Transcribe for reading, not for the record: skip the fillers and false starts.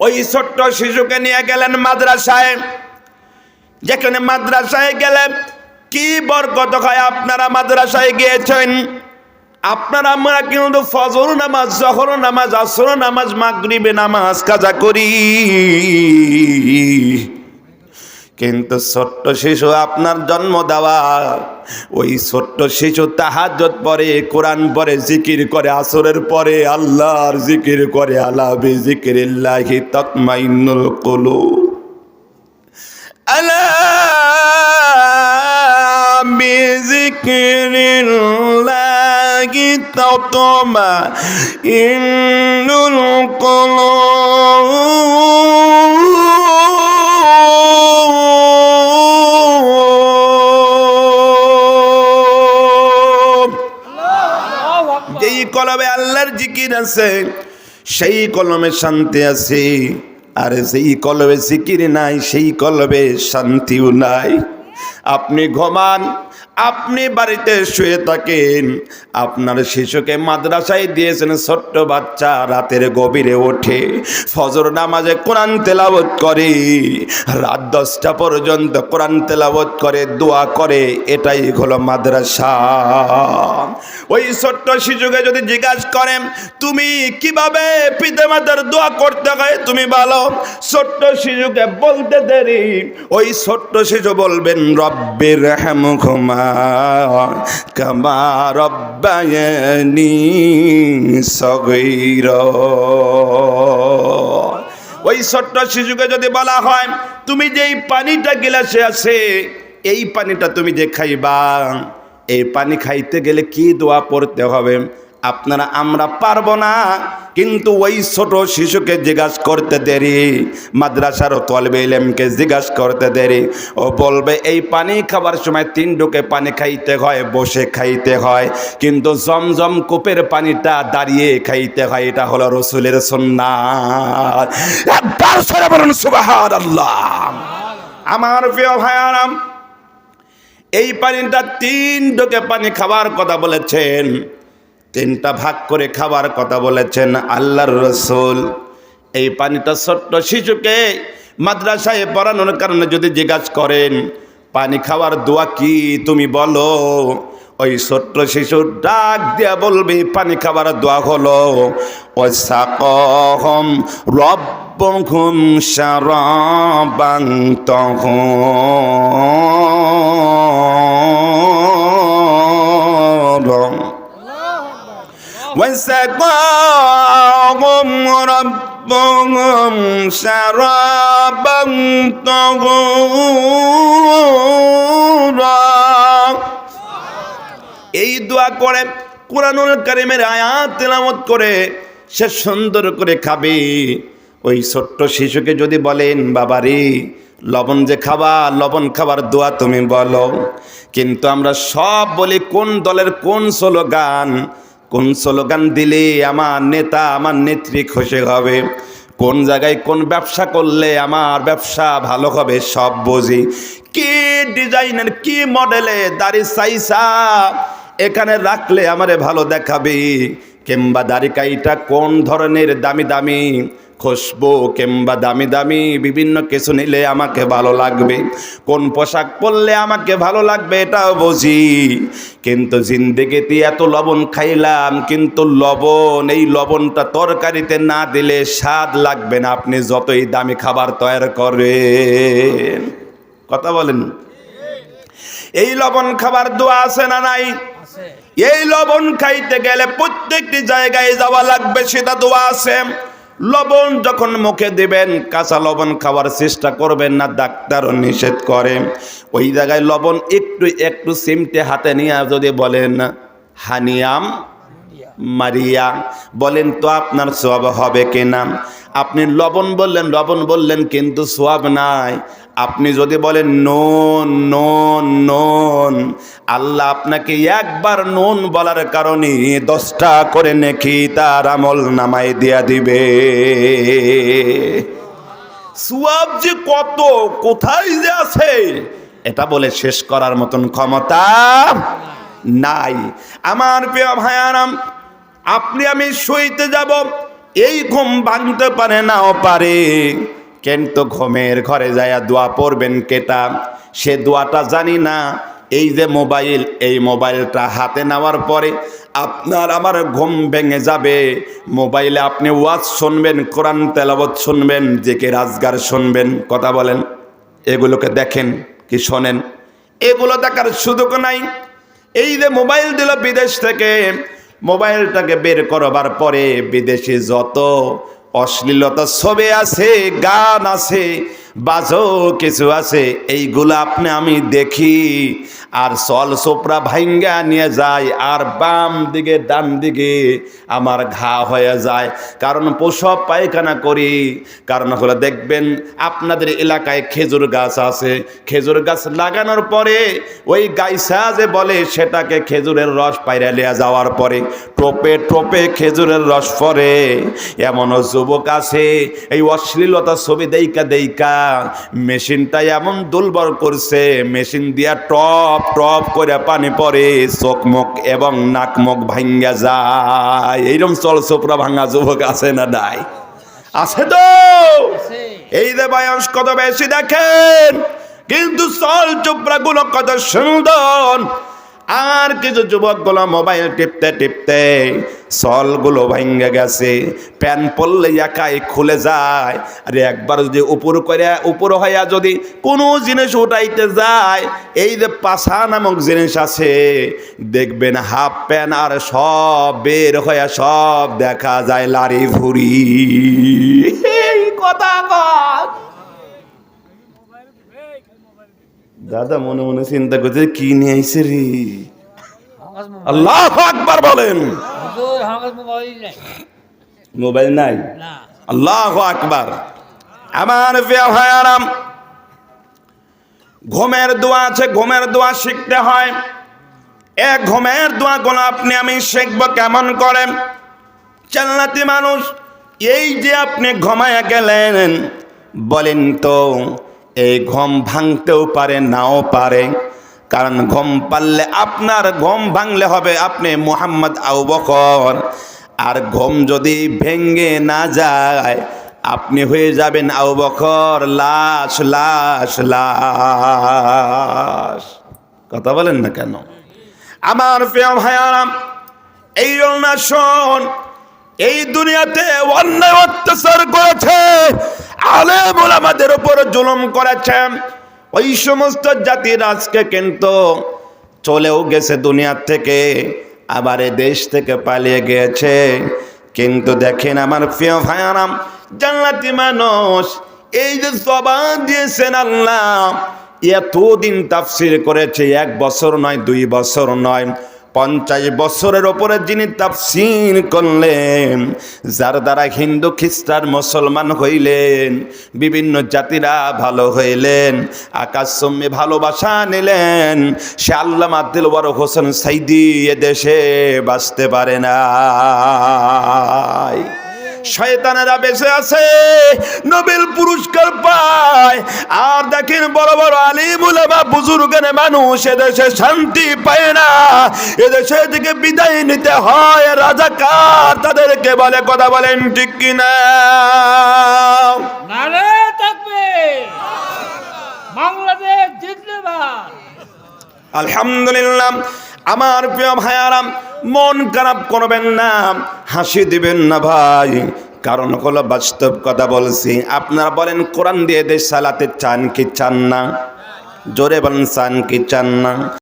ওই ছোট্ট শিশুকে নিয়ে গেলেন মাদ্রাসায়। যেখানে মাদ্রাসায় গেলে কি বরকত হয়। আপনারা মাদ্রাসায় গিয়েছেন, আপনারা আমরা কিন্তু ফজর নামাজ, জোহর নামাজ, আসর নামাজ, মাগরিবে নামাজ কাজা করি, কিন্তু ছোট্ট শিশু আপনার জন্ম দেওয়া ওই ছোট্ট শিশু তাহাজ্জুদ পড়ে, কোরআন পড়ে, জিকির করে, আসরের পরে আল্লাহর জিকির করে। আলা বিযিকরিল্লাহি তাতমাইন্নুল কুলুব, আলা বিযিকরিল্লাহি তাতমাইন্নুল কুলুব। যেই কলবে আল্লাহর জিকির আছে সেই কলমে শান্তি আছে, আর যেই কলবে জিকির নাই সেই কলবে শান্তিও নাই। আপনি ঘুমান, আপনি বাড়িতে শুয়ে থাকেন, আপনার শিশুকে মাদ্রাসায় দিয়েছেন, ছোট্ট বাচ্চা রাতের গভীরে ওঠে, ফজর নামাজে কোরআন তেলাওয়াত করে, রাত 10টা পর্যন্ত কোরআন তেলাওয়াত করে, দোয়া করে, এটাই হলো মাদ্রাসা। ওই ছোট্ট শিশুকে যদি জিজ্ঞাসা করেন তুমি কিভাবে পিতামাতার দোয়া করতে হয় তুমি বলো, ছোট্ট শিশুকে বলতে দেরি ওই ছোট্ট শিশু বলবেন রব্বির রহমহুমা কামা রব্বায়ানি সগীরা। ওই ছোট্ট শিশুকে যদি বলা হয় তুমি যেই পানিটা গিলাসে আছে এই পানিটা তুমি যে খাইবা, এই পানি খাইতে গেলে কি দোয়া পড়তে হবে আপনারা আমরা পারবো না, কিন্তু ওই ছোট শিশুকে জিজ্ঞাসা করতে দেরি, মাদ্রাসার তলবে ইলমকে জিজ্ঞাসা করতে দেরি, ও বলবে এই পানি খাবার সময় 3 ঢোকে পানি খাইতে হয়, বসে খাইতে হয়, কিন্তু জমজম কূপের পানিটা দাঁড়িয়ে খাইতে হয়। এটা হলো রাসূলের সুন্নাত। একবার সরে বলুন সুবহানাল্লাহ। আমার প্রিয় ভাইরা, এই পানিটা 3 ঢোকে পানি খাবার কথা বলেছেন, 3টা ভাগ করে খাবার কথা বলেছেন আল্লাহর রাসূল। এই পানিটা ছোট্ট শিশুকে মাদ্রাসায় পড়ানোর কারণে যদি জিজ্ঞাসা করেন পানি খাওয়ার দোয়া কি তুমি বলো, ওই ছোট্ট শিশু ডাক দিয়া বলবে পানি খাবার দোয়া হলো ওয়াসাকাহুম রব্বুহুম শারাবান তাহুরা وسقاهم ربهم شرابا طهورا। এই দোয়া করে কুরআনুল কারীমের আয়াত তেলাওয়াত করে সে সুন্দর করে খাবে। ওই ছোট্ট শিশুকে যদি বলেন বাবারে লবণ যে খাবা, লবণ খাবার দোয়া তুমি বলো, কিন্তু আমরা সব বলি কোন দলের কোন স্লোগান, কোন স্লোগান দিলে আমার নেতা আমার নেত্রী খুশি হবে, কোন জায়গায় কোন ব্যবসা করলে আমার ব্যবসা ভালো হবে সব বুঝি, কি ডিজাইনের কি মডেলে দাড়ি সাইসা এখানে রাখলে আমারে ভালো দেখাবে, কিংবা দাড়ি কাইটা কোন ধরনের দামি দামি খুশবু কিংবা দামি দামি বিভিন্ন কিছু নিলে আমাকে ভালো লাগবে, কোন পোশাক পরলে আমাকে ভালো লাগবে এটাও বুঝি, কিন্তু জিন্দেগিতে এত লবণ খাইলাম, কিন্তু লবণ এই লবণটা তরকারিতে না দিলে স্বাদ লাগবে না, আপনি যতই দামি খাবার তৈরি করেন। কথা বলেন, এই লবণ খাবার দোয়া আছে না নাই? এই লবণ খাইতে গেলে প্রত্যেকটি জায়গায় যাওয়া লাগবে, সেটা দোয়া আছে। লবণ যখন মুখে দিবেন কাঁচা লবণ খাওয়ার চেষ্টা করবেন না, ডাক্তারও নিষেধ করে। ওই জায়গায় লবণ একটু একটু চিমটে হাতে নিয়ে যদি বলেন হানিয়াম মারিয়া, বলেন তো আপনার সওয়াব হবে কিনা? আপনি লবণ বললেন কিন্তু সওয়াব নাই। আপনি যদি বলেন নুন নুন নুন, আল্লাহ আপনাকে একবার নুন বলার কারণে 10টা করে নেকি তার আমল নামায় দিয়া দিবে। সওয়াব যে কত কোথায় যে আছে এটা বলে শেষ করার মতন ক্ষমতা নাই। আমার প্রিয় ভাইয়ারাম, আপনি আমি শুইতে যাব, এই ঘুম ভাঙতে পারে নাও পারে, কিন্তু ঘুমের ঘরে যায় দোয়া পড়বেন কেটা, সে দোয়াটা জানি না। এই যে মোবাইল, এই মোবাইলটা হাতে নেওয়ার পরে আপনার আমার ঘুম ভেঙে যাবে। মোবাইলে আপনি ওয়াজ শুনবেন, কোরআন তেলাওয়াত শুনবেন, জিকির আজকার শুনবেন। কথা বলেন, এগুলোকে দেখেন কি শোনেন? এগুলো দেখার সুযোগ নাই। এই যে মোবাইল দিল বিদেশ থেকে, মোবাইলটাকে বের করবার পরে বিদেশি যত অশ্লীলতা ছবি আছে, গান আছে, বাজো কিছু আছে, এইগুলো আপনি আমি দেখি আর চল সোপরা ভাঙ্গা নিয়ে যায়, আর বাম দিকে ডান দিকে আমার ঘা হয়ে যায়। কারণ প্রসব পায়খানা করি। কারণ হলো দেখবেন আপনাদের এলাকায় খেজুর গাছ আছে, খেজুর গাছ লাগানোর পরে ওই গাইসা যে বলে সেটাকে খেজুরের রস পাইরা লিয়া যাওয়ার পরে টোপে টোপে খেজুরের রস পরে। এমনও যুবক আছে এই অশ্লীলতা ছবি দেইকা দেইকা মেশিনটা এমন দুর্বল করছে, মেশিন দিয়া টপ টপ করে পানি পড়ে, চোখ মুখ এবং নাক মুখ ভাঙ্গা যায়। এইরকম চলচোপড়া ভাঙা যুবক আছে না নাই? আছে তো। এই যে বয়স কত বেশি দেখেন, কিন্তু চল চোপড়া গুলো কত সুন্দর। আর কিছু যুবকগুলো মোবাইল টিপতে টিপতে সলগুলো ভাঙ্গে গেছে, প্যান পড়লে একাই খুলে যায়। আরে একবার যদি উপর হইয়া যদি কোনো জিনিস উঠাইতে যায়, এই যে পাছা নামক জিনিস আছে, দেখবেন হাফ প্যান আর সব বের হইয়া সব দেখা যায় লারি ভুরি। এই কথা কয় দাদা মনে মনে চিন্তা করছে কি নিয়ে আইছে রে। আল্লাহু আকবার বলেন। মোবাইল নাই, আল্লাহু আকবার। আমার প্রিয় ভাইরা, ঘুমের দোয়া আছে, ঘুমের দোয়া শিখতে হয়। এক ঘুমের দোয়া গুলো আপনি আমি শিখবো কেমন করে। জান্নাতি মানুষ, এই যে আপনি ঘুমায়া গেলেন, বলেন তো এই ঘুম ভাঙতেও পারে নাও পারে। কারণ ঘুম পারলে আপনার ঘুম ভাঙলে হবে আপনি মুহাম্মদ আবু বকর, আর ঘুম যদি ভেঙ্গে না যায় আপনি হয়ে যাবেন আবু বকর, লাশ লাশ লাশ। কথা বলেন না কেন? আমার প্রিয় ভাইয়ারা, এই না শোন, এই দুনিয়াতে অন্যায় অত্যাচার করেছে, আলেম ওলামাদের উপর জুলুম করেছে, ওই সমস্ত জাতির আজকে কিন্তু চলেও গেছে দুনিয়ার থেকে, আবার এ দেশ থেকে পালিয়ে গিয়েছে। কিন্তু দেখেন আমার প্রিয় ভাইয়ারা, জান্নাতি মানুষ এই যে জবান দিয়েছেন আল্লাহ, এতদিন তাফসীর করেছে, 1 বছর নয়, 2 বছর নয়, 50 বছরের ওপরে যিনি তাফসীর করলেন, যার দ্বারা হিন্দু খ্রিস্টান মুসলমান হইলেন, বিভিন্ন জাতিরা ভালো হইলেন, আকাশচুম্বী ভালোবাসা নিলেন, সে আল্লামা দিলওয়ার হোসেন সাইদি এদেশে বাঁচতে পারে না। শয়তানেরা বেঁচে আছে, নোবেল পুরস্কার পায়। আর দেখেন বড় বড় আলিম উলামা বুজুর্গের মানুষ এদেশে শান্তি পায় না, এদেশে থেকে বিদায় নিতে হয় রাজাকার তাদেরকে বলে। কথা বলেন ঠিক কিনা? নারে তাকবীর, বাংলাদেশ জিন্দাবাদ। আলহামদুলিল্লাহ। আমার প্রিয় ভাইয়ারা, মন খারাপ করবেন না, হাসি দিবেন না ভাই, কারণ হলো বাস্তব কথা বলছি। আপনারা বলেন কোরআন দিয়ে দেশ চালাতে চান কি চান না? জোরে বলেন চান কি চান না?